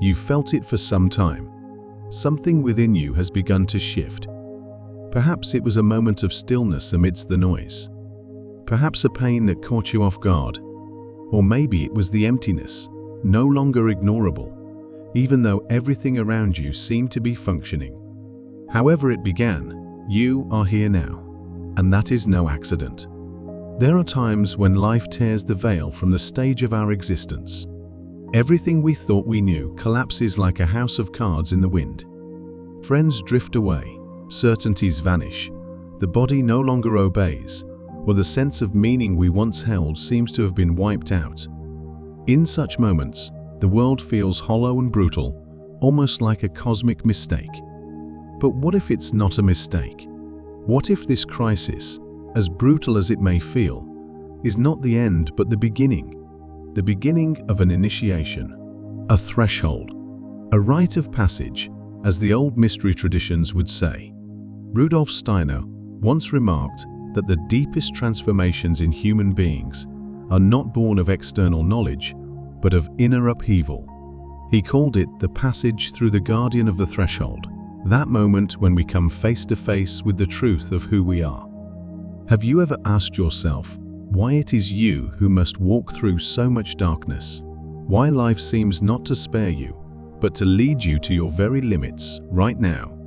You've felt it for some time. Something within you has begun to shift. Perhaps it was a moment of stillness amidst the noise. Perhaps a pain that caught you off guard. Or maybe it was the emptiness, no longer ignorable, even though everything around you seemed to be functioning. However it began, you are here now, and that is no accident. There are times when life tears the veil from the stage of our existence. Everything we thought we knew collapses like a house of cards in the wind. Friends drift away, certainties vanish, the body no longer obeys, or the sense of meaning we once held seems to have been wiped out. In such moments, the world feels hollow and brutal, almost like a cosmic mistake. But what if it's not a mistake? What if this crisis, as brutal as it may feel, is not the end but the beginning of an initiation, a threshold, a rite of passage, as the old mystery traditions would say. Rudolf Steiner once remarked that the deepest transformations in human beings are not born of external knowledge, but of inner upheaval. He called it the passage through the guardian of the threshold, that moment when we come face to face with the truth of who we are. Have you ever asked yourself why it is you who must walk through so much darkness? Why life seems not to spare you, but to lead you to your very limits right now?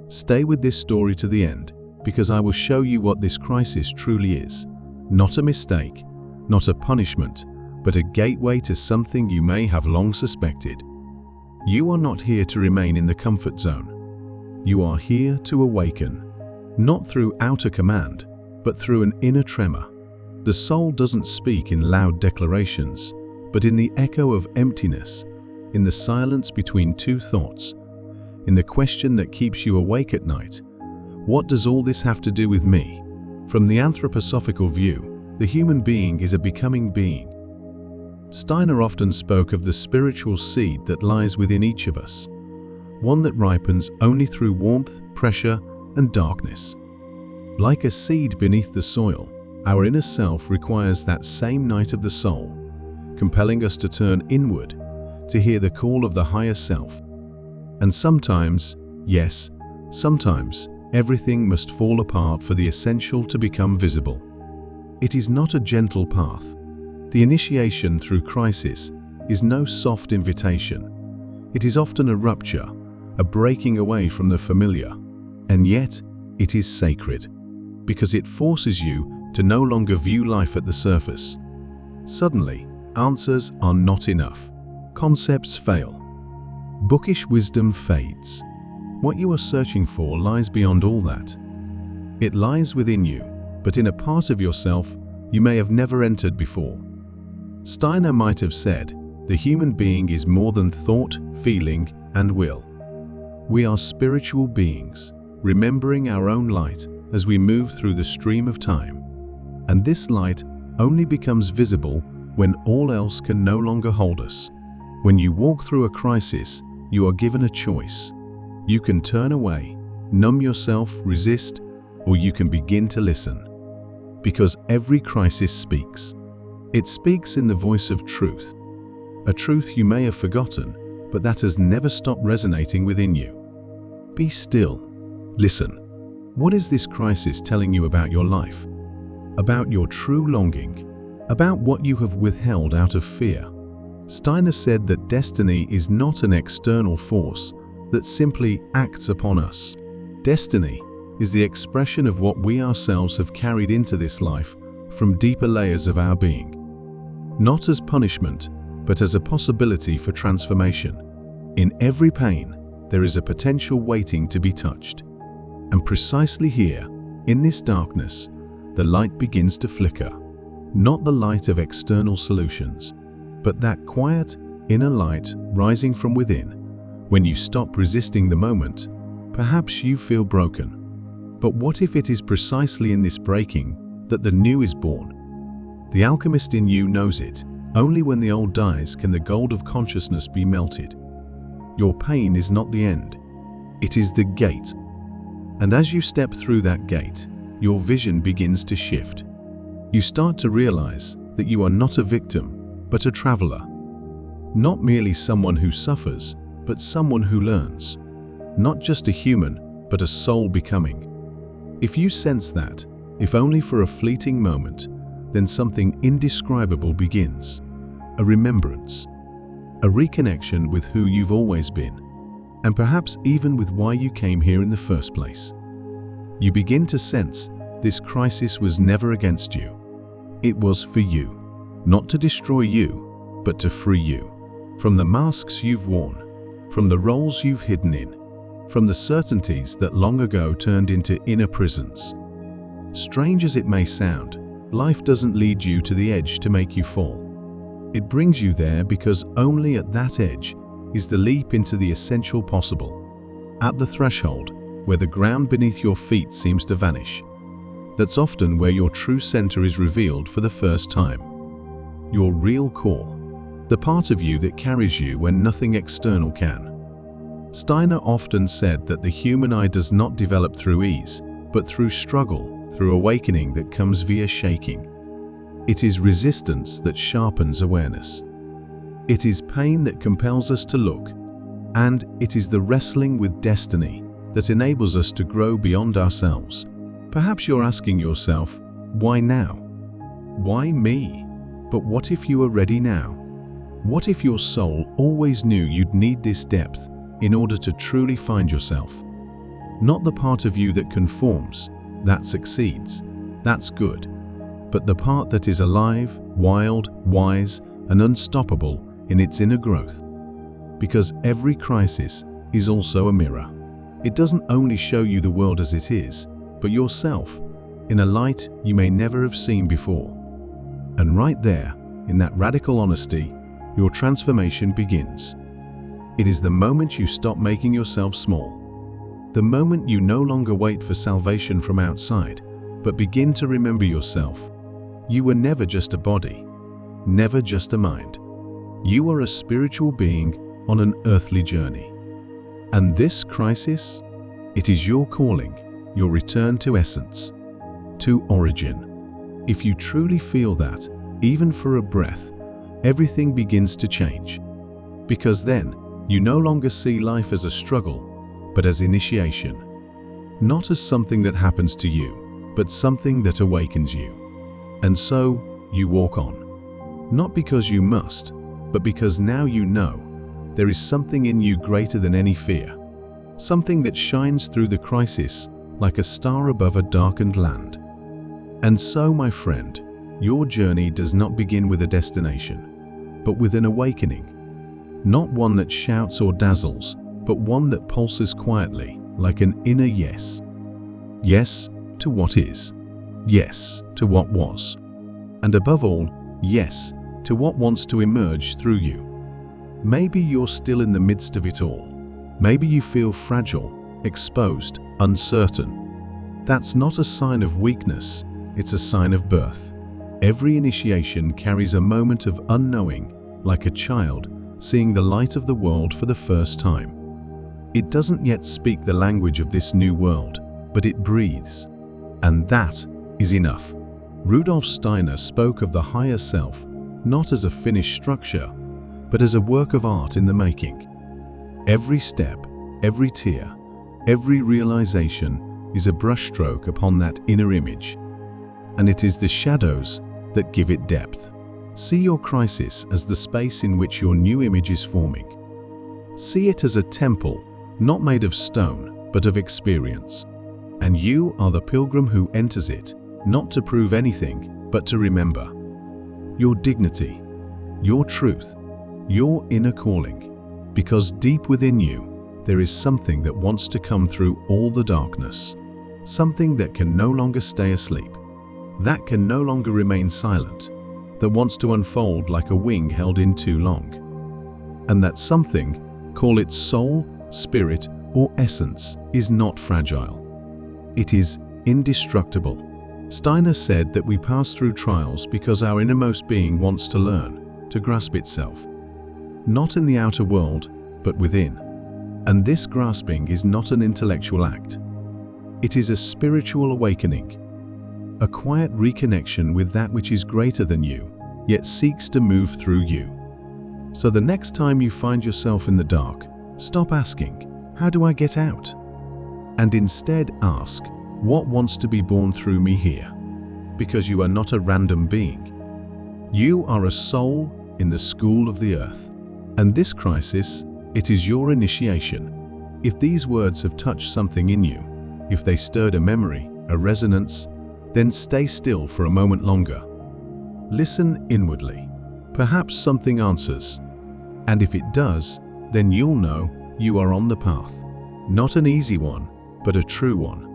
Stay with this story to the end, because I will show you what this crisis truly is. Not a mistake, not a punishment, but a gateway to something you may have long suspected. You are not here to remain in the comfort zone. You are here to awaken, not through outer command, but through an inner tremor. The soul doesn't speak in loud declarations, but in the echo of emptiness, in the silence between two thoughts, in the question that keeps you awake at night. What does all this have to do with me? From the anthroposophical view, the human being is a becoming being. Steiner often spoke of the spiritual seed that lies within each of us, one that ripens only through warmth, pressure, and darkness. Like a seed beneath the soil, our inner self requires that same night of the soul, compelling us to turn inward, to hear the call of the higher self. And sometimes, yes, sometimes, everything must fall apart for the essential to become visible. It is not a gentle path. The initiation through crisis is no soft invitation. It is often a rupture, a breaking away from the familiar. And yet, it is sacred, because it forces you to no longer view life at the surface. Suddenly, answers are not enough. Concepts fail. Bookish wisdom fades. What you are searching for lies beyond all that. It lies within you, but in a part of yourself you may have never entered before. Steiner might have said, the human being is more than thought, feeling, and will. We are spiritual beings, remembering our own light as we move through the stream of time. And this light only becomes visible when all else can no longer hold us. When you walk through a crisis, you are given a choice. You can turn away, numb yourself, resist, or you can begin to listen. Because every crisis speaks. It speaks in the voice of truth. A truth you may have forgotten, but that has never stopped resonating within you. Be still. Listen. What is this crisis telling you about your life? About your true longing? About what you have withheld out of fear? Steiner said that destiny is not an external force that simply acts upon us. Destiny is the expression of what we ourselves have carried into this life from deeper layers of our being. Not as punishment, but as a possibility for transformation. In every pain, there is a potential waiting to be touched. And precisely here, in this darkness, the light begins to flicker. Not the light of external solutions, but that quiet, inner light rising from within. When you stop resisting the moment, perhaps you feel broken. But what if it is precisely in this breaking that the new is born? The alchemist in you knows it. Only when the old dies can the gold of consciousness be melted. Your pain is not the end. It is the gate. And as you step through that gate, your vision begins to shift. You start to realize that you are not a victim, but a traveler. Not merely someone who suffers, but someone who learns. Not just a human, but a soul becoming. If you sense that, if only for a fleeting moment, then something indescribable begins. A remembrance. A reconnection with who you've always been, and perhaps even with why you came here in the first place. You begin to sense this crisis was never against you. It was for you. Not to destroy you, but to free you. From the masks you've worn, from the roles you've hidden in, from the certainties that long ago turned into inner prisons. Strange as it may sound, life doesn't lead you to the edge to make you fall. It brings you there because only at that edge is the leap into the essential possible. At the threshold, where the ground beneath your feet seems to vanish. That's often where your true center is revealed for the first time. Your real core, the part of you that carries you when nothing external can. Steiner often said that the human eye does not develop through ease, but through struggle, through awakening that comes via shaking. It is resistance that sharpens awareness. It is pain that compels us to look, and it is the wrestling with destiny that enables us to grow beyond ourselves. Perhaps you're asking yourself, why now? Why me? But what if you are ready now? What if your soul always knew you'd need this depth in order to truly find yourself? Not the part of you that conforms, that succeeds, that's good, but the part that is alive, wild, wise, and unstoppable in its inner growth. Because every crisis is also a mirror. It doesn't only show you the world as it is, but yourself, in a light you may never have seen before. And right there, in that radical honesty, your transformation begins. It is the moment you stop making yourself small. The moment you no longer wait for salvation from outside, but begin to remember yourself. You were never just a body, never just a mind. You are a spiritual being on an earthly journey. And this crisis, it is your calling, your return to essence, to origin. If you truly feel that, even for a breath, everything begins to change. Because then, you no longer see life as a struggle, but as initiation. Not as something that happens to you, but something that awakens you. And so, you walk on. Not because you must, but because now you know there is something in you greater than any fear. Something that shines through the crisis like a star above a darkened land. And so, my friend, your journey does not begin with a destination, but with an awakening. Not one that shouts or dazzles, but one that pulses quietly, like an inner yes. Yes to what is. Yes to what was. And above all, yes to what wants to emerge through you. Maybe you're still in the midst of it all. Maybe you feel fragile, exposed, uncertain. That's not a sign of weakness, it's a sign of birth. Every initiation carries a moment of unknowing, like a child seeing the light of the world for the first time. It doesn't yet speak the language of this new world, but it breathes. And that is enough. Rudolf Steiner spoke of the higher self, not as a finished structure, but as a work of art in the making. Every step, every tear, every realization is a brushstroke upon that inner image. And it is the shadows that give it depth. See your crisis as the space in which your new image is forming. See it as a temple, not made of stone, but of experience. And you are the pilgrim who enters it, not to prove anything, but to remember. Your dignity, your truth, your inner calling. Because deep within you, there is something that wants to come through all the darkness. Something that can no longer stay asleep. That can no longer remain silent. That wants to unfold like a wing held in too long. And that something, call it soul, spirit, or essence, is not fragile. It is indestructible. Steiner said that we pass through trials because our innermost being wants to learn, to grasp itself. Not in the outer world, but within. And this grasping is not an intellectual act. It is a spiritual awakening. A quiet reconnection with that which is greater than you, yet seeks to move through you. So the next time you find yourself in the dark, stop asking, "How do I get out?" and instead ask, "What wants to be born through me here?" Because you are not a random being. You are a soul in the school of the earth. And this crisis, it is your initiation. If these words have touched something in you, if they stirred a memory, a resonance, then stay still for a moment longer. Listen inwardly. Perhaps something answers. And if it does, then you'll know you are on the path. Not an easy one, but a true one.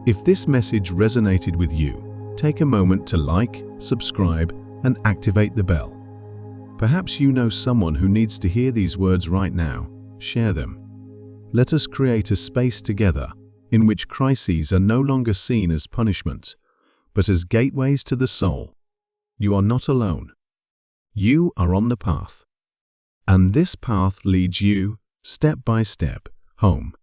If this message resonated with you, take a moment to like, subscribe, and activate the bell. Perhaps you know someone who needs to hear these words right now. Share them. Let us create a space together in which crises are no longer seen as punishment, but as gateways to the soul. You are not alone. You are on the path. And this path leads you, step by step, home.